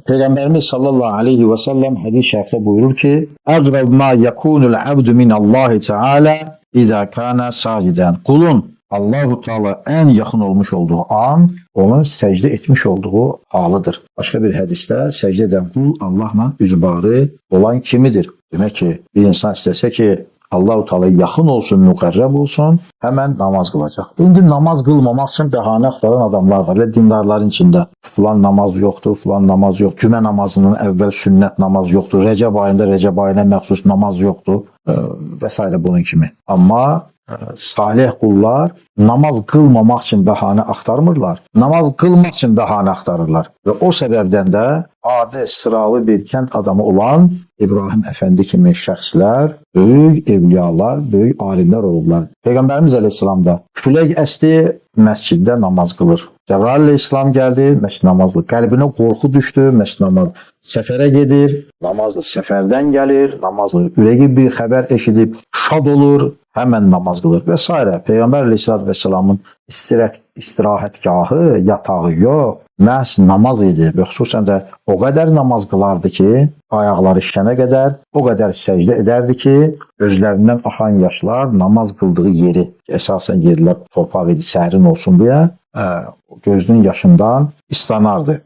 Peygamberimiz sallallahu aleyhi ve sellem hadis-i şerifte buyurur ki: "Eqrab ma yekunul abdu min Allah Teala iza kana saciden." Kulun Allahu Teala en yakın olmuş olduğu an onun secde etmiş olduğu halıdır. Başka bir hadiste secde eden kul Allah'la üzbarı olan kimidir? Demek ki bir insan istese ki Allahu Teala'ya yakın olsun, mukarreb olsun, hemen namaz kılacak. Şimdi namaz kılmamak için bahane aktaran adamlar var. Ve dindarların içinde falan namaz yoktur, falan namaz yok. Cüme namazının evvel sünnet namaz yoktur. Recep ayında Recep ayına məxsus namaz yoktur. Vesaire bunun kimi. Ama salih kullar namaz kılmamak için bahane aktarmırlar. Namaz kılmak için bahane aktarırlar. Ve o sebepten de adi sıralı bir kent adamı olan İbrahim Efendi kimi şəxslər, böyük evliyalar, böyük alimler olurlar. Peygamberimiz Aleyhisselam da külək əsdi, məsciddə namaz kılır. Cebrail Aleyhisselam geldi, məscid namazlı. Qəlbinə qorxu düşdü, məscid namaz. Səfərə gedir, namazlı. Səfərdən gəlir, namazlı. Ürəyi bir xəbər eşidib, şad olur, hemen namaz kılır vesaire. Peygamber Aleyhisselatü Vesselam'ın istirahətgahı, yatağı yok. Məhz namaz idi. Və xüsusən də o qədər namaz kılardı ki, ayaqları şişənə qədər, o qədər səcdə edərdi ki, gözlərindən axan yaşlar namaz kıldığı yeri, əsasən yerlər torpaq idi, sərin olsun deyə, gözünün yaşından islanardı.